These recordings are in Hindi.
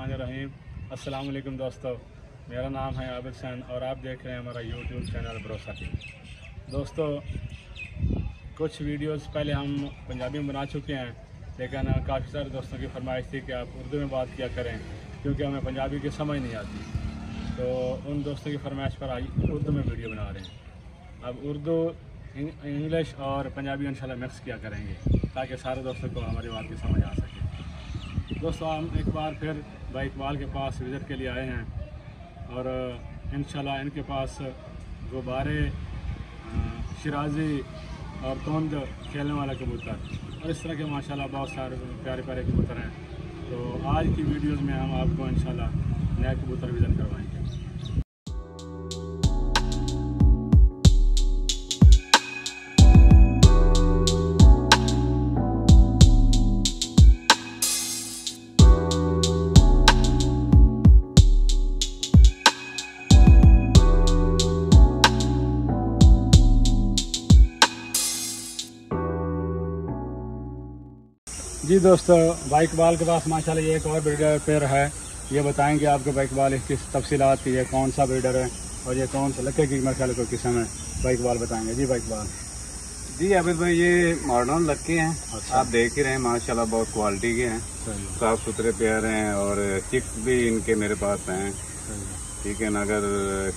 बिस्मिल्लाहिर्रहमानिर्रहीम। अस्सलाम वालेकुम दोस्तों, मेरा नाम है आबिद हुसैन और आप देख रहे हैं हमारा यूट्यूब चैनल भरोसा टीवी। दोस्तों, कुछ वीडियोस पहले हम पंजाबी में बना चुके हैं, लेकिन काफ़ी सारे दोस्तों की फरमाइश थी कि आप उर्दू में बात किया करें क्योंकि हमें पंजाबी की समझ नहीं आती। तो उन दोस्तों की फरमाइश पर आज उर्दू में वीडियो बना रहे हैं। अब उर्दू, इंग्लिश और पंजाबी इंशाल्लाह मिक्स किया करेंगे ताकि सारे दोस्तों को हमारी बात की समझ आ सके। दोस्तों, हम एक बार फिर भाई इकबाल के पास विज़िट के लिए आए हैं और इंशाल्लाह इनके पास गुब्बारे, शिराजी और तोंद खेलने वाला कबूतर और इस तरह के माशाल्लाह बहुत सारे प्यारे प्यारे कबूतर हैं। तो आज की वीडियोस में हम आपको इंशाल्लाह नए कबूतर विज़िट करवाएंगे। जी दोस्तों, भाई इकबाल के पास माशाल्लाह ये एक और ब्रीडर पेयर है। ये बताएंगे आपको भाई इकबाल इसकी तफसीलात की, ये कौन सा ब्रीडर है और ये कौन सा लक्के की मरखल को किस्म है, भाई इकबाल बताएंगे। जी भाई इकबाल। जी आबिद भाई, ये मॉडर्न लक्के हैं। अच्छा। आप देख ही रहे हैं माशाल्लाह बहुत क्वालिटी के हैं, साफ सुथरे पेयर हैं और चिक्स भी इनके मेरे पास हैं। ठीक है ना, अगर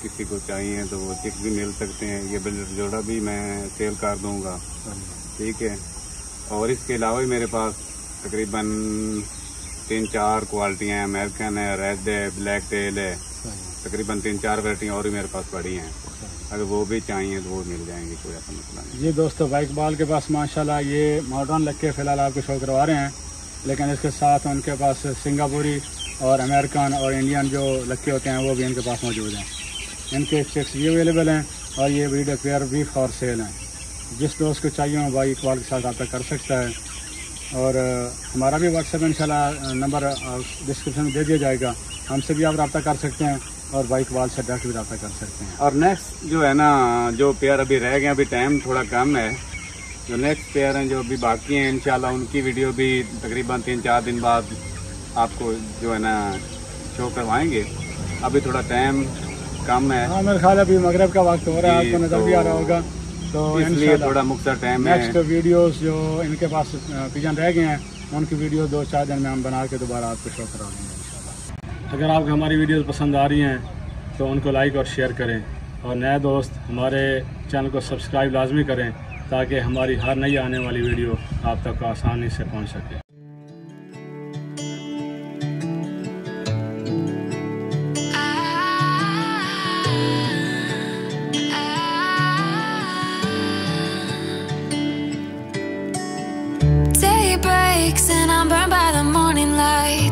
किसी को चाहिए तो वो चिक्स भी मिल सकते हैं। ये ब्रीडर जोड़ा भी मैं सेल कर दूंगा। ठीक है, और इसके अलावा भी मेरे पास तकरीबन 3-4 क्वालिटियाँ हैं। अमेरिकन है, रेड है, ब्लैक टेल है, तकरीबन 3-4 वैरायटियाँ और भी मेरे पास पड़ी हैं। अगर वो भी चाहिए तो वो मिल जाएंगी, कोई ऐसा मसला नहीं। जी दोस्तों, भाई इकबाल के पास माशाल्लाह ये मॉडर्न लक्के फ़िलहाल आपको शो करवा रहे हैं, लेकिन इसके साथ उनके पास सिंगापुरी और अमेरिकन और इंडियन जो लक्के होते हैं वो भी इनके पास मौजूद हैं। इनके चिक्स भी अवेलेबल हैं और ये ब्रीडर पेयर भी फॉर सेल हैं। जिस दोस्त को चाहिए हो भाई इकबाल के साथ रब्ता कर सकता है और हमारा भी व्हाट्सएप इंशाल्लाह नंबर डिस्क्रिप्शन में दे दिया जाएगा। हमसे भी आप रब्ता कर सकते हैं और भाई इकबाल से डायरेक्ट भी रब्ता कर सकते हैं। और नेक्स्ट जो है ना, जो पेयर अभी रह गए, अभी टाइम थोड़ा कम है, जो नेक्स्ट पेयर हैं जो अभी बाकी हैं इंशाल्लाह उनकी वीडियो भी तकरीबन 3-4 दिन बाद आपको जो है ना शो करवाएंगे। अभी थोड़ा टाइम कम है। हाँ, मेरे ख्याल अभी मगरिब का वक्त हो रहा है, आपको नजर भी आ रहा होगा, तो इसलिए थोड़ा मुख्तर टाइम है। नेक्स्ट वीडियोस जो इनके पास पिजन रह गए हैं उनकी वीडियो 2-4 दिन में हम बना के दोबारा आपको शो करा देंगे इंशाल्लाह। अगर आपको हमारी वीडियोस पसंद आ रही हैं तो उनको लाइक और शेयर करें और नए दोस्त हमारे चैनल को सब्सक्राइब लाजमी करें ताकि हमारी हर नई आने वाली वीडियो आप तक आसानी से पहुँच सके। Day breaks and I'm burned by the morning light.